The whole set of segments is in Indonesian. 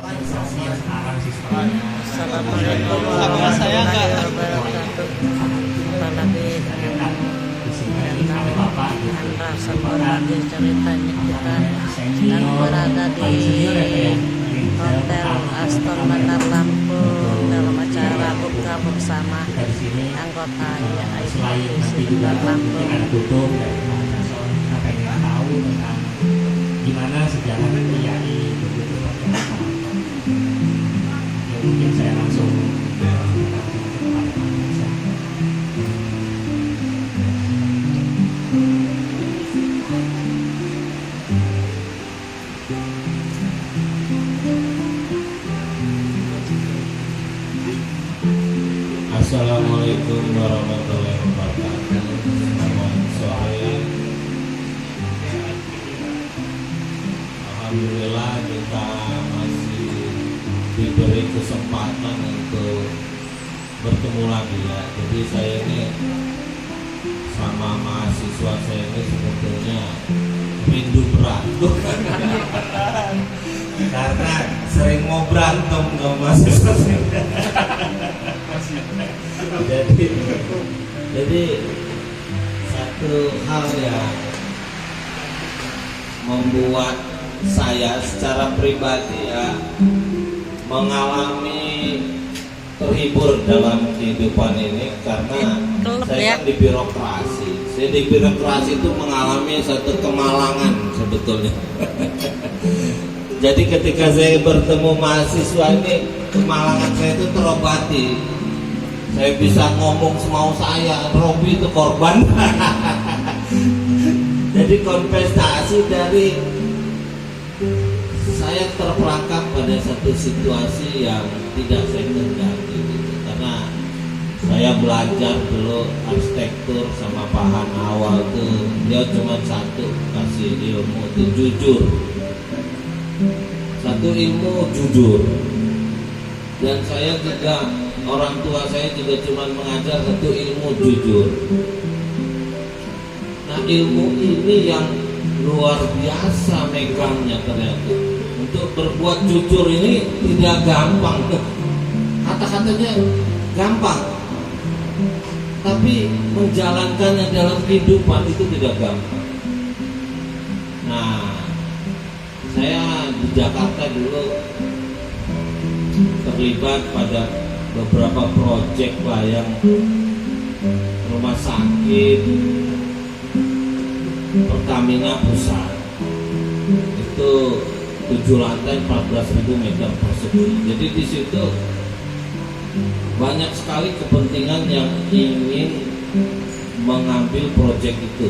Assalamualaikum warahmatullahi wabarakatuh. Apalagi Andra Sabaradi ceritanya kita sedang berada di Hotel Aston Menara Lampung dalam acara buka bersama anggota IAI Lampung. Gimana sejarah IAI begitu mungkin saya langsung Assalamualaikum warahmatullahi wabarakatuh. Selamat sore. Alhamdulillah kita masih diberi kesempatan untuk bertemu lagi ya. Jadi saya ini sama mahasiswa saya ini sebetulnya rindu berantem karena sering mau berantem sama mahasiswa saya. Jadi satu hal yang membuat saya secara pribadi ya mengalami terhibur dalam kehidupan ini karena saya kan di birokrasi. Saya di birokrasi itu mengalami satu kemalangan sebetulnya. Jadi ketika saya bertemu mahasiswa ini, kemalangan saya itu terobati. Saya bisa ngomong semau saya, Robi itu korban. Jadi kontestasi dari saya terperangkap pada satu situasi yang tidak saya kendaki gitu. Karena saya belajar dulu arsitektur sama bahan awal itu dia cuma satu kasih ilmu itu jujur. Satu ilmu jujur. Dan saya juga orang tua saya juga cuma mengajar satu ilmu jujur. Nah ilmu ini yang luar biasa megangnya ternyata. Untuk berbuat jujur ini tidak gampang. Kata-katanya gampang, tapi menjalankannya dalam kehidupan itu tidak gampang. Nah, saya di Jakarta dulu terlibat pada beberapa proyek layang rumah sakit Pertamina Pusat. Itu 7 lantai 14.000 meter persegi. Jadi di situ banyak sekali kepentingan yang ingin mengambil proyek itu.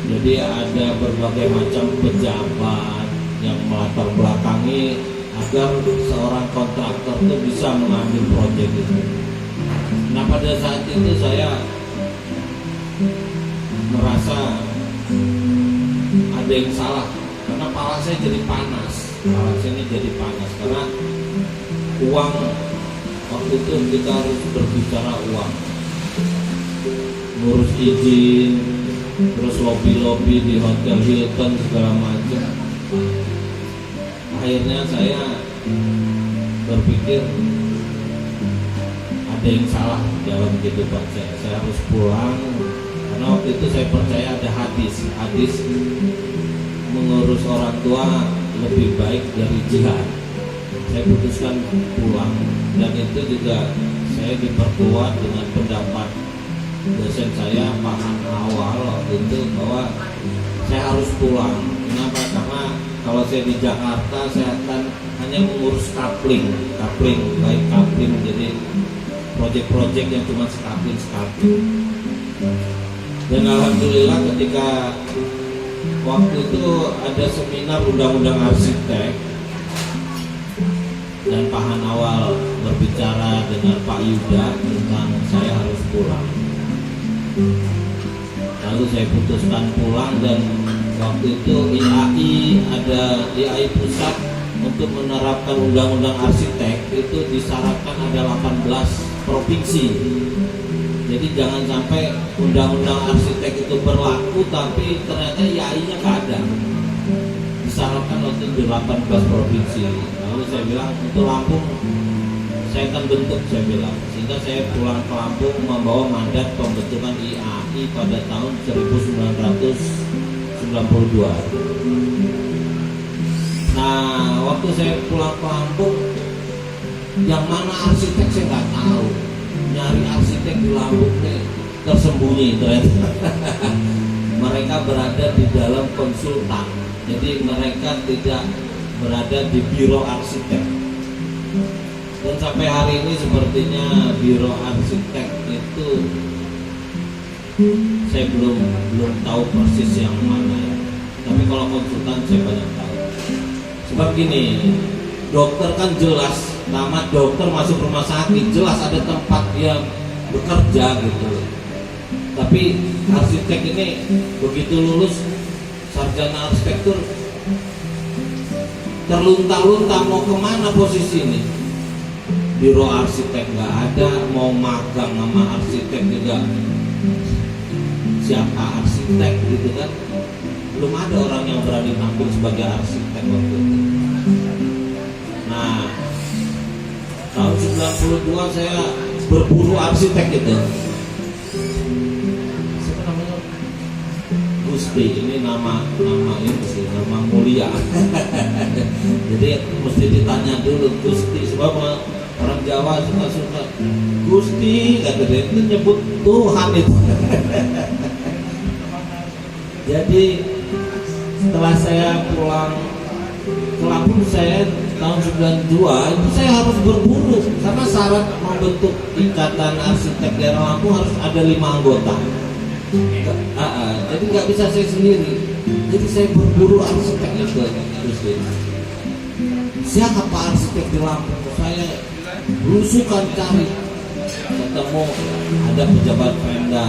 Jadi ada berbagai macam pejabat yang melatar belakangi agar seorang kontraktor itu bisa mengambil proyek itu. Nah pada saat itu saya merasa ada yang salah karena kepala saya jadi panas. Kepala saya ini jadi panas karena uang waktu itu kita harus berbicara uang, ngurus izin, terus lobby di Hotel Hilton segala macam. Akhirnya saya berpikir ada yang salah dalam kehidupan saya. Saya harus pulang karena waktu itu saya percaya ada hadis mengurus orang tua lebih baik dari jihad. Saya putuskan pulang dan itu juga saya diperkuat dengan pendapat dosen saya Pak Awal waktu itu bahwa saya harus pulang. Kenapa? Karena kalau saya di Jakarta saya akan hanya mengurus kapling baik kapling, jadi proyek-proyek yang cuma sekapling. Dan alhamdulillah ketika waktu itu ada seminar undang-undang arsitek dan Pak Hanawal berbicara dengan Pak Yuda tentang saya harus pulang. Lalu saya putuskan pulang dan waktu itu ada IAI Pusat untuk menerapkan undang-undang arsitek itu disyaratkan ada 18 provinsi. Jadi jangan sampai undang-undang arsitek itu berlaku tapi ternyata IAI-nya nggak ada. Di disyaratkan waktu di 18 provinsi. Lalu saya bilang untuk Lampung saya akan bentuk, saya bilang, sehingga saya pulang ke Lampung membawa mandat pembentukan IAI pada tahun 1992. Nah, waktu saya pulang ke Lampung, yang mana arsitek saya nggak tahu. Nyari arsitek di Lampung nih tersembunyi ternyata. Mereka berada di dalam konsultan, jadi mereka tidak berada di biro arsitek. Dan sampai hari ini sepertinya biro arsitek itu saya belum tahu persis yang mana ya. Tapi kalau konsultan saya banyak tahu. Sebab gini, dokter kan jelas, tamat dokter masuk rumah sakit, jelas ada tempat dia bekerja gitu. Tapi arsitek ini begitu lulus sarjana arsitektur terlunta-lunta mau kemana posisi ini. Biro arsitek nggak ada, mau magang sama arsitek juga siapa arsitek gitu kan, belum ada orang yang berani tampil sebagai arsitek waktu itu. Nah, tahun 92 saya berburu arsitek gitu. Siapa namanya? Gusti, ini nama ini sih, nama mulia. Jadi mesti ditanya dulu Gusti, sebab orang Jawa suka Gusti, kata dia, itu nyebut Tuhan itu. Jadi setelah saya pulang ke Lampung, saya tahun 92 itu saya harus berburu karena syarat membentuk ikatan arsitek daerah Lampung harus ada 5 anggota. Jadi nggak bisa saya sendiri. Jadi saya berburu arsitek itu. Siapa arsitek di Lampung? Saya berusukan cari, ketemu ada pejabat Pemda,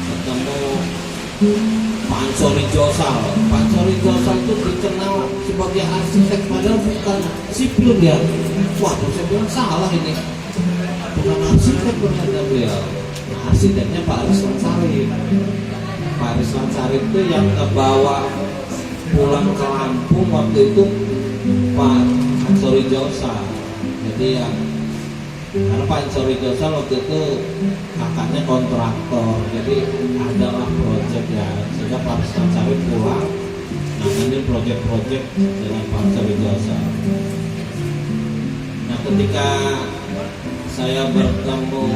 ketemu Pak Ansori Josal. Pak Ansori Josal itu dikenal sebagai arsitek padahal bukan sipil dia. Wah, saya bilang salah ini, bukan arsitek ternyata beliau. Nah, arsiteknya Pak Arislan Sarip. Pak Arislan Sarip itu yang kebawa pulang ke Lampung waktu itu Pak Ansori Josal. Jadi ya, karena Pak Ansori Josal waktu itu kakaknya kontraktor, jadi adalah proyek ya, sehingga Pak Arislan Sarip pulang nanganin proyek-proyek dengan Pak Ansori Josal. Nah, ketika saya bertemu,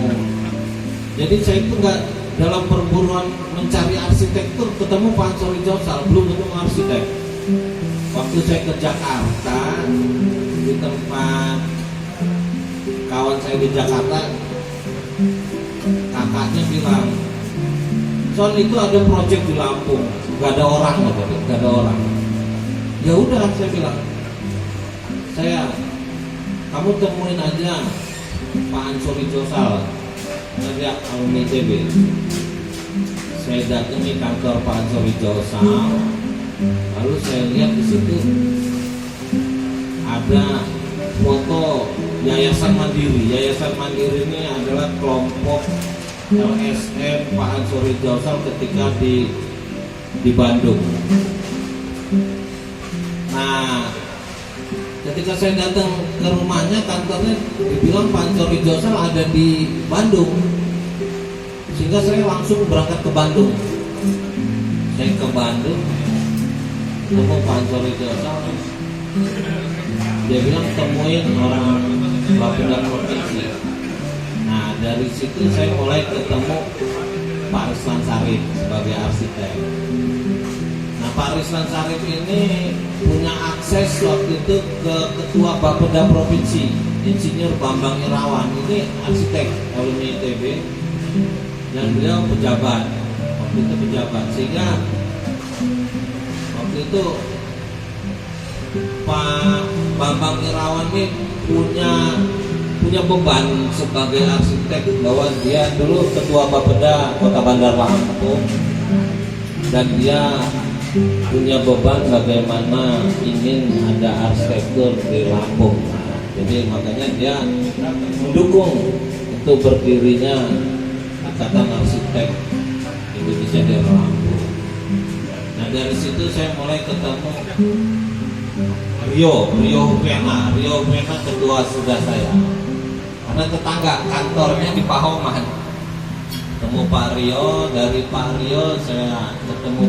jadi saya itu nggak dalam perburuan mencari arsitektur ketemu Pak Ansori Josal, belum ketemu arsitek. Waktu saya ke Jakarta di tempat kawan saya di Jakarta, kakaknya bilang, Son itu ada proyek di Lampung, gak ada orang, gak ada orang. Ya udah, saya bilang, kamu temuin aja Pak Ansori Josal, dia alumni ITB. Saya datangi kantor Pak Ansori Josal, lalu saya lihat di situ ada foto Yayasan Mandiri. Yayasan Mandiri ini adalah kelompok LSM Pak Ansori Josal ketika di Bandung. Nah, ketika saya datang ke rumahnya, kantornya dibilang Pak Ansori Josal ada di Bandung, sehingga saya langsung berangkat ke Bandung. Saya ke Bandung, ketemu Pak Ansori Josal. Dia bilang temuin orang Bapeda Provinsi. Nah, dari situ saya mulai ketemu Pak Arislan Sarip sebagai arsitek. Nah, Pak Arislan Sarip ini punya akses waktu itu ke Ketua Bapeda Provinsi, Insinyur Bambang Irawan. Ini arsitek alumni ITB dan beliau pejabat. Waktu itu pejabat, sehingga waktu itu Pak Bambang Irawan ini punya beban sebagai arsitek, bahwa dia dulu ketua Bapeda Kota Bandar Lampung dan dia punya beban bagaimana ingin ada arsitektur di Lampung. Nah, jadi makanya dia mendukung untuk berdirinya Ikatan Arsitek Indonesia di Lampung. Nah, dari situ saya mulai ketemu Rio Pena kedua sudah saya, karena tetangga kantornya di Pahoman. Ketemu Pak Rio, dari Pak Rio saya ketemu